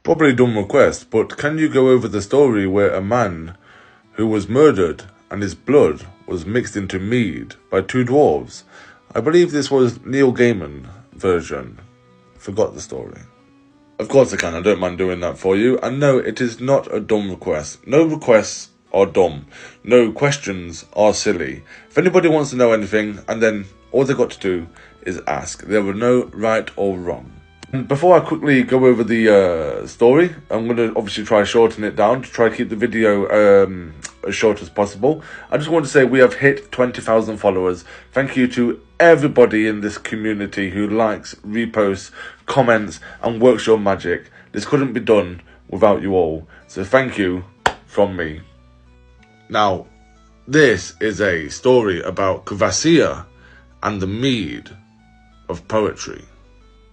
Probably a dumb request, but can you go over the story where a man who was murdered and his blood was mixed into mead by two dwarves? I believe this was Neil Gaiman version. Forgot the story. Of course I can, I don't mind doing that for you. And no, it is not a dumb request. No requests are dumb. No questions are silly. If anybody wants to know anything, and then all they've got to do is ask. There were no right or wrong. And before I quickly go over the story, I'm going to obviously try to shorten it down to try to keep the video as short as possible. I just want to say we have hit 20,000 followers. Thank you to everybody in this community who likes, reposts, comments and works your magic. This couldn't be done without you all. So thank you from me. Now, this is a story about Kvasir and the mead of poetry.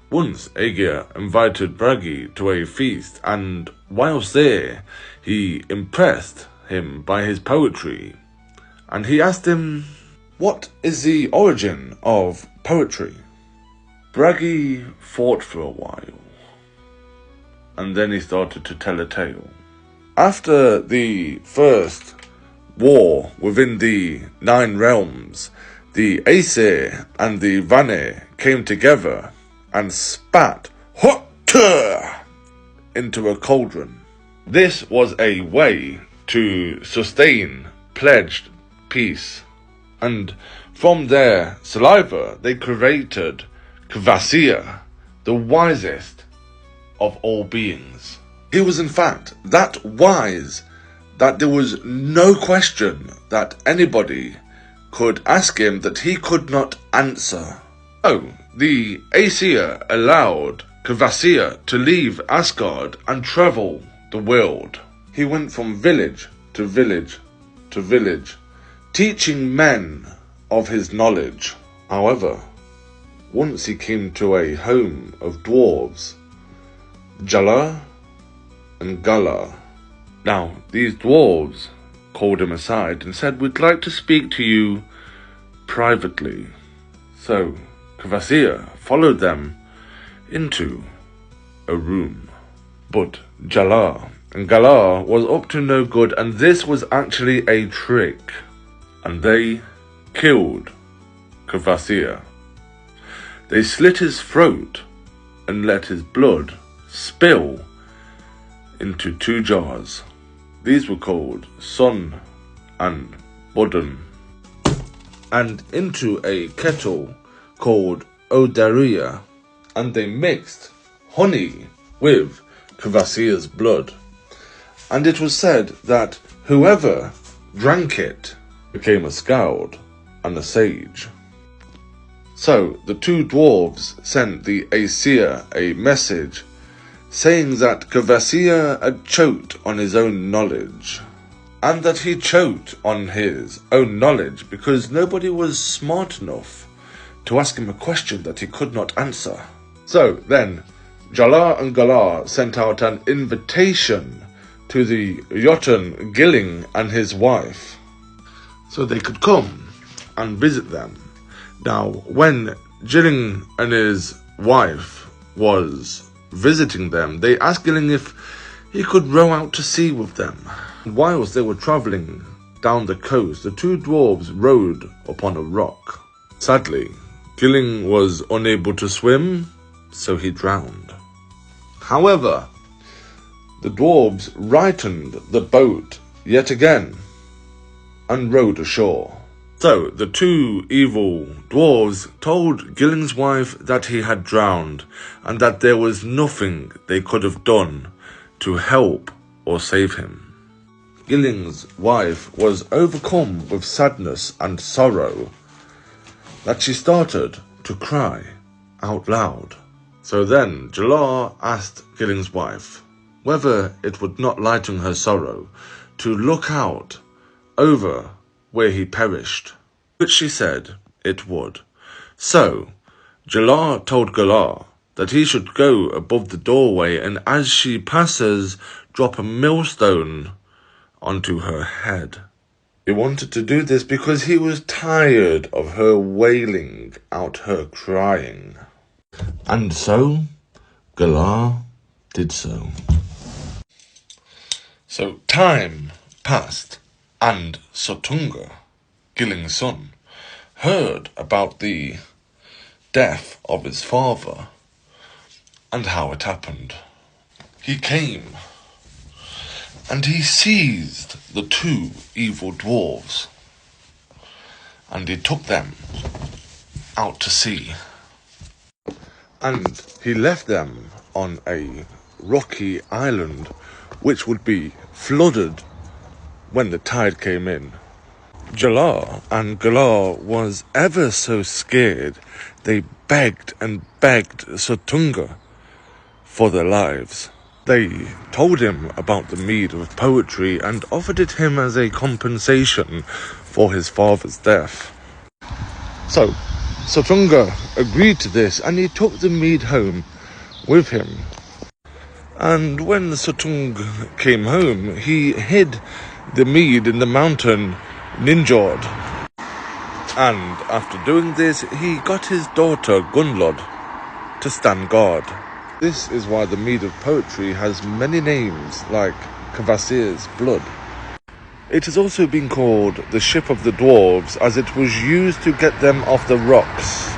Once Aegir invited Bragi to a feast, and whilst there, he impressed him by his poetry. And he asked him, "What is the origin of poetry?" Bragi thought for a while, and then he started to tell a tale. After the first war within the 9 realms, the Aesir and the Vanir came together and spat hot into a cauldron. This was a way to sustain pledged peace, and from their saliva they created Kvasir, the wisest of all beings. He was in fact that wise that there was no question that anybody could ask him that he could not answer. Oh, the Aesir allowed Kvasir to leave Asgard and travel the world. He went from village to village to village, teaching men of his knowledge. However, once he came to a home of dwarves, Jala and Gala. Now, these dwarves called him aside and said, "We'd like to speak to you privately." So Kvasir followed them into a room. But Jala and Gala was up to no good, and this was actually a trick. And they killed Kvasir. They slit his throat and let his blood spill into 2 jars. These were called Sun and Budden, and into a kettle called Odaria, and they mixed honey with Kvasir's blood. And it was said that whoever drank it became a skald and a sage. So the 2 dwarves sent the Aesir a message saying that Kvasir had choked on his own knowledge, and that he choked on his own knowledge because nobody was smart enough to ask him a question that he could not answer. So then Jala and Galar sent out an invitation to the Jotun Gilling and his wife so they could come and visit them. Now, when Gilling and his wife was visiting them, they asked Gilling if he could row out to sea with them. Whilst they were travelling down the coast, the 2 dwarves rode upon a rock. Sadly, Gilling was unable to swim, so he drowned. However, the dwarves rightened the boat yet again and rowed ashore. So the 2 evil dwarves told Gilling's wife that he had drowned and that there was nothing they could have done to help or save him. Gilling's wife was overcome with sadness and sorrow that she started to cry out loud. So then Jalar asked Gilling's wife whether it would not lighten her sorrow to look out over where he perished, which she said it would. So Jalar told Galar that he should go above the doorway and as she passes, drop a millstone onto her head. He wanted to do this because he was tired of her wailing out her crying. And so Galar did so. So time passed, and Sotunga, Gilling's son, heard about the death of his father and how it happened. He came, and he seized the two evil dwarves, and he took them out to sea. And he left them on a rocky island which would be flooded when the tide came in. Jalar and Galar was ever so scared. They begged and begged Sotunga for their lives. They told him about the mead of poetry and offered it him as a compensation for his father's death. So Sotunga agreed to this, and he took the mead home with him. And when Sotung came home, he hid the mead in the mountain Ninjord. And after doing this, he got his daughter Gunlod to stand guard. This is why the mead of poetry has many names, like Kvasir's blood. It has also been called the ship of the dwarves, as it was used to get them off the rocks.